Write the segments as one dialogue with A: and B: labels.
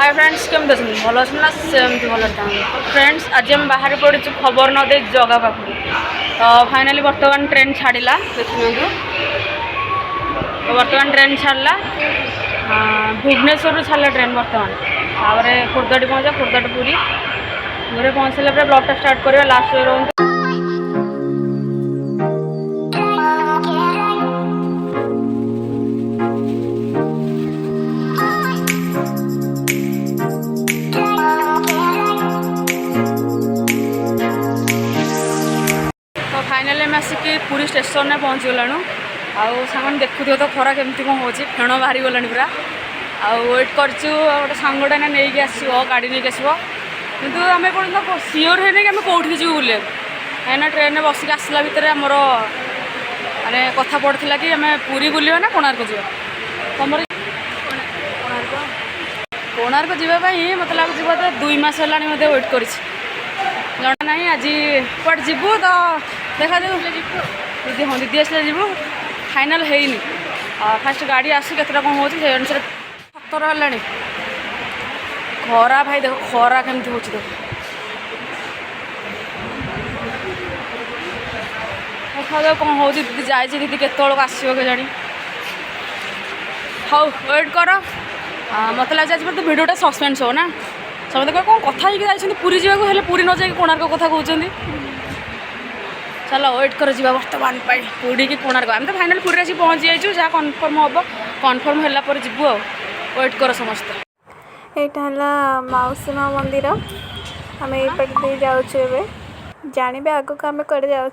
A: Hi friends केमती अच्छे भल अच्छे ना सेमती भल फ्रेंड्स आज हम बाहर पड़ू खबर न दे जगह पाख तो फाइनाली बर्तमान ट्रेन छाड़ा देखिए तो बर्तमान ट्रेन छाड़ा भुवनेश्वर छाड़ा ट्रेन बर्तमान खुर्दाटी पहुँचा खुर्दाटी पुरी घरे पहुँचला ब्लॉगटा स्टार्ट करवा लास्ट रोज फाइनाली आम आसिक पुरी स्टेशन में पहुँच गलु आंग देखुव तो खरा केमती कौन हो फेण बाहरी गला पूरा वेट करचु गोटे सांगटा ना नहीं आसो गाड़ी नहीं आसो कितु आम कौन सियोर है कि कौटी जीव बुले कहीं ट्रेन में बसिक आसला भितर आमर माने कथा पड़ा कि आम पुरी बुलवा ना कोणार्क जा तुम कोणार्क जावाई मत लगे तो 2 मास है वेट कर जना ना आज कट जीवु तो देखा जाऊ दीदी हाँ दीदी आसले जीवु फाइनाल है फास्ट गाड़ी आसी केतटा कौन हो अनुसार 17 है खरा भाई देख खरा केमती हो देख देखा जाऊ कौन हो दीदी जाए दीदी केत आसो के जानी हाँ वेट कर मत लगे आज तो भिडियोटा सस्पेंस हो ना समझते कौन कथा जाइए पुरी जावाक पुरी न जाए कोणार्क कथा कहते चलो वेट कर जा बर्तमान पुरी की कोणार्क आम तो फाइनाल पुरी आसी पहुँची जाइए जहाँ कन्फर्म हम कन्फर्म है जीवु वेट कर समस्त
B: यहाँ मौसी माँ मंदिर आम ये जाऊे जानवे आगक आम कड़े जाऊँ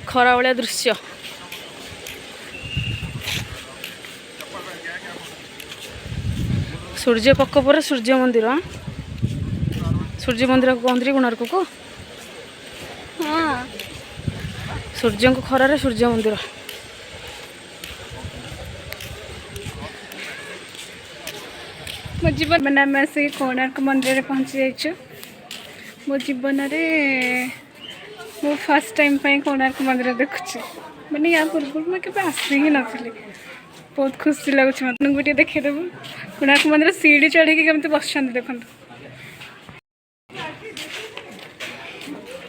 A: खरा भाया दृश्य सूर्य पक्ष पर सूर्य मंदिर सूर्य मंदिर को कहते कोणार्क को हाँ सूर्य को खरारे सूर्य मंदिर
B: मो जीवन मैंने आम आस कोणार्क मंदिर पहुँची जाइए मो जीवन मो फर्स्ट टाइम कोणार्क मंदिर देखुची मैंने या पूर्व मैं के आसी ही नी बहुत खुशी लगुच मत गोटे देखीदेव कोणार्क मंदिर सीढ़ी चढ़ी केमती बस देखो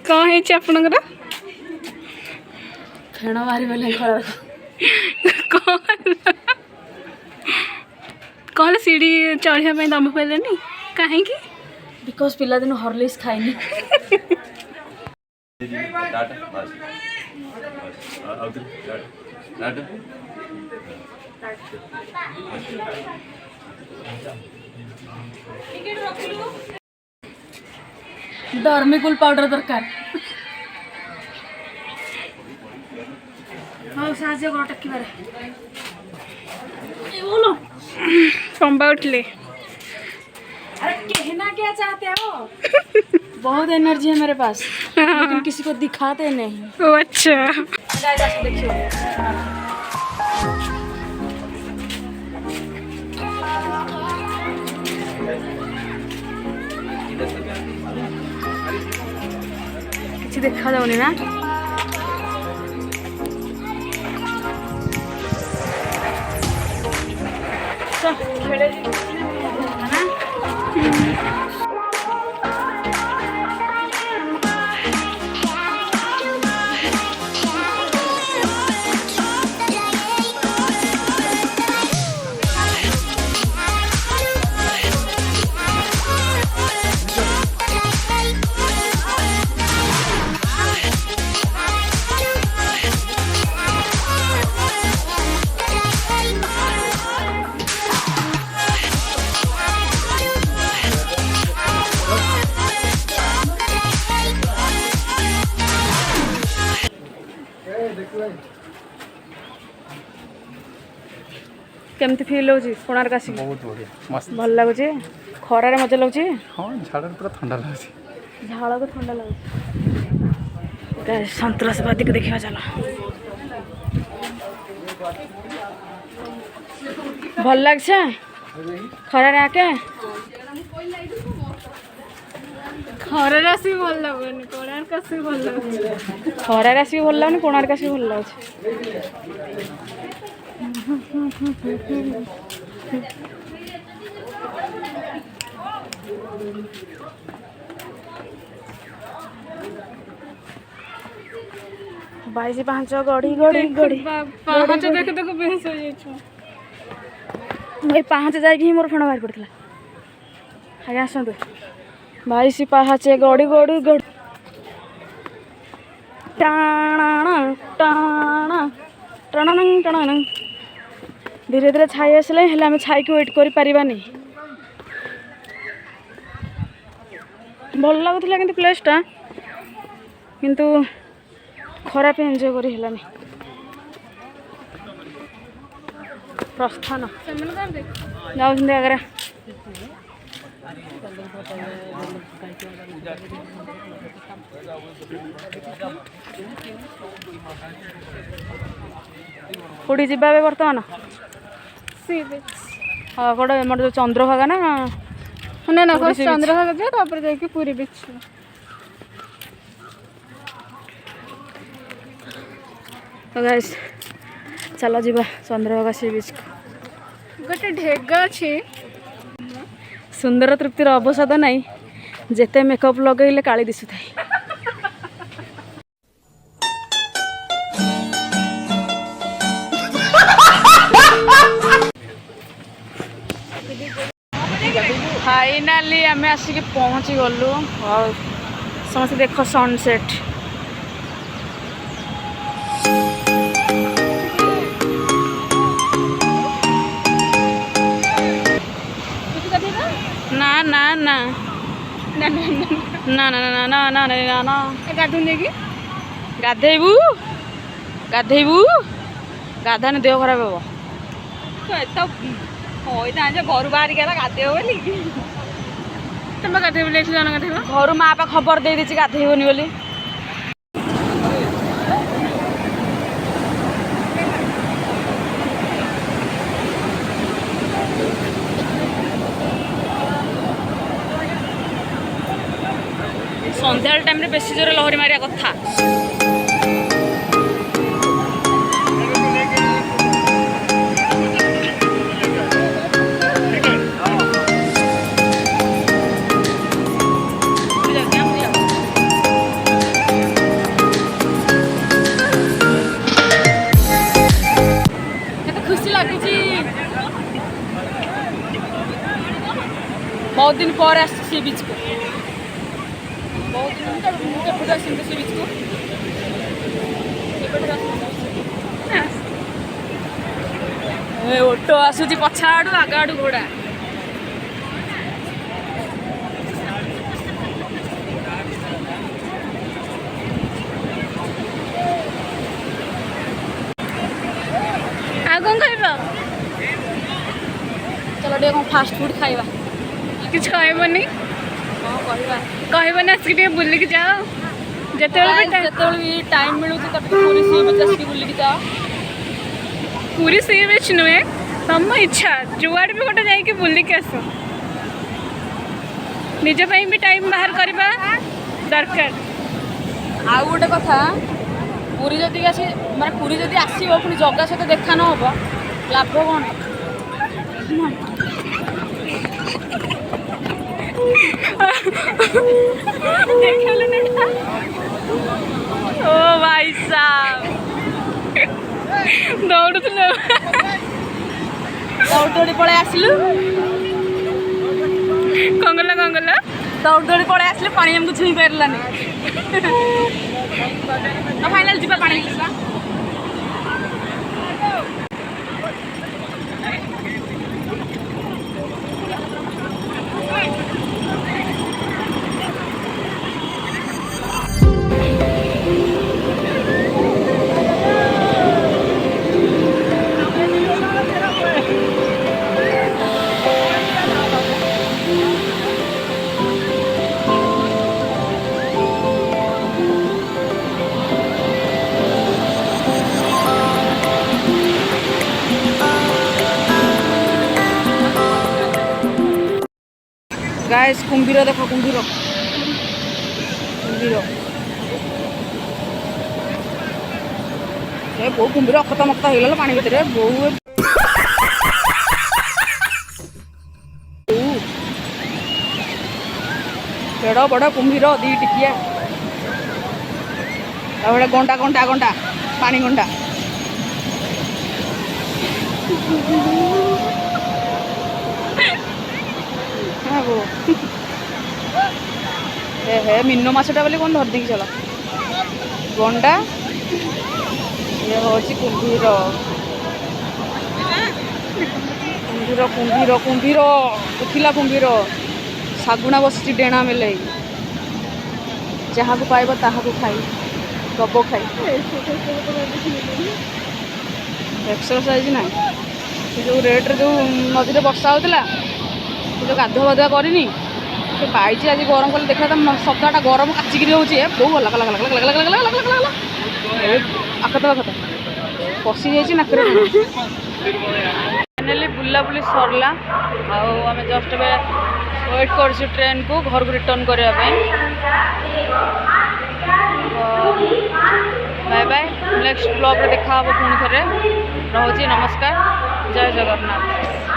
B: कौन है आपणकर
A: फेण बाहरी गले
B: कौन सीढ़ी चढ़ाई दम पाइलानी कहीं
A: बिकज पिलादिन हॉर्लिक्स खाइनी डर्मिकुल पाउडर दरकार हाँ साहाଯ୍य कर टेकिबारे
B: पंबा उठले
A: अरे कहना क्या चाहते हो? बहुत एनर्जी है मेरे पास, लेकिन किसी को दिखाते नहीं।
B: ओ अच्छा।
A: देखियो କିଛି ଦେଖା ଯାଉନି ନା? ଖେଳେ केमती फील होची कोणार्क आसी?
C: बहुत बढ़िया मस्त
A: भल लगुची खरारे मजा लगुची
C: हाँ झाड़ पूरा ठंडा लगे
A: झाड़ को ठंडा लगुची सन्तासवादी को देखा चलो भल लगे खरारे आके
B: खरारे आसी भल लगुनी कोणार्क आसी भल लगुची
A: खरारे आसी भल लगुनी कोणार्क आसी भल लगुची बाईस पाँच गड़ी गड़ी गड़ी
B: पाँच देख देख बेहोश हो जाइछु
A: ये पाँच जाइए मोर फेण बाहर पड़ता आगे आसतु बाईस पाँच गड़ी गड़ी गड़ी टाणा टाणा टणन टणन धीरे धीरे छाई आसले हेले आम छाई को वेट कर पारिबानी भल लगुला कि प्लेसटा किंतु खराब एंजॉय करी हेलानी प्रस्थान जाऊँ आगे कौटी जा बर्तमान
B: सी बीच
A: हाँ कौटे मोर जो चंद्रभागा ना
B: ना ना फर्स्ट चंद्रभागा जा तापर जाके पूरी बीच
A: तो गाइस चलो जीवा चंद्रभागा सी बीच
B: गोटे ढेगा अच्छी
A: सुंदर तृप्तिर अवसाद नहीं जेते मेकअप लगेले काली दिशु थाई फाइनाली आम आसिक पहुँची गलु और समस्त देख सनसेट ना ना ना
B: ना ना
A: ना ना ना ना ना ना ना
B: गाधुन देखी
A: गाधेबू गाधेबू गाधाने देह खराब हे
B: तो होता घर बाहर गला गाधे बोली तुम गाधे बोले जान गाधे
A: घर माँ पा खबर दे दी गाधेबनी बोली सन्ध्या टाइम रे बेसी जोर लहरी मारिया कथा खुशी लगुची बहुत दिन पर सी बीच को बहुत दिन सी बीच को ऑटो आसूची पछा आड़ू आग आड़ू घोड़ा
B: आ कौन खाइबा
A: चलो फास्ट फूड खाइबा
B: କିଛି କହିବନି
A: କ'ଣ କହିବା
B: କହିବନି ଆସିକି ଟିକେ ବୁଲିକି ଯାଅ ଯେତେବେଳେ ବି
A: ଯେତେବେଳେ ବି ଟାଇମ୍ ମିଳୁଛି ତ ଟିକେ ପୁରୀ ସି ବିଚ୍ ଆସିକି ବୁଲିକି ଯାଅ।
B: ପୁରୀ ସି ବିଚ୍ ନୁହେଁ ତମ ଇଚ୍ଛା ଯୁଆଡ଼େ ବି ଗୋଟେ ଯାଇକି ବୁଲିକି ଆସ ନିଜ ପାଇଁ ବି ଟାଇମ୍ ବାହାର କରିବା ଦରକାର।
A: ଆଉ ଗୋଟେ କଥା ପୁରୀ ଯଦି ମାନେ ପୁରୀ ଯଦି ଆସିବ ପୁଣି ଜଗା ସହିତ ଦେଖା ନ ହେବ ଲାଭ କ'ଣ? ଓ ଭାଇ ସାବ
B: ଦୌଡ଼ୁଥିଲ
A: ଦୌଡ଼ି ଦୌଡ଼ି ପଳେଇ ଆସିଲୁ
B: କ'ଣ କଲ
A: ଦୌଡ଼ି ଦୌଡ଼ି ପଳେଇ ଆସିଲୁ ପାଣି ଆମକୁ ଛୁଇଁ ପାରିଲାନି। ଫାଇନାଲ ଯିବା ପାଣି ଯିବା। गाइस कुंभीर देखो कुंभीर ए बो कुंभीर अकता मक्ता हो गला पानी भितर बो बड़ बड़ कुंभीर दी टिकिया गंडा गंडा गंडा पानी गंडा हे मीनो मछटा बोली कौन धर देकी चला गंडा ये हूँ कुंभीर कुंभीर कुंभीर कुंभीर उठिला कुंभीर शागुणा बस डेणा मेले जहाँ को पाइब ताहा को खाई दब खाई एक्सरसाइज ना जो रेट्रे जो नदी वर्षा होता जो गाधुआ बाधुआ करनी से पाई आज गरम कले देखा शब्दटा गरम काचिकी होची बहु गला गला गला गला गला गला गला आखत आखत पशि जाइए नाक फाइनाली बुलाबुली सरला आम जस्ट वेट कर ट्रेन को घर को रिटर्न करने बाय बाय नेक्स्ट ब्लॉग देखा पुणी थे रोचे नमस्कार जय जगन्नाथ।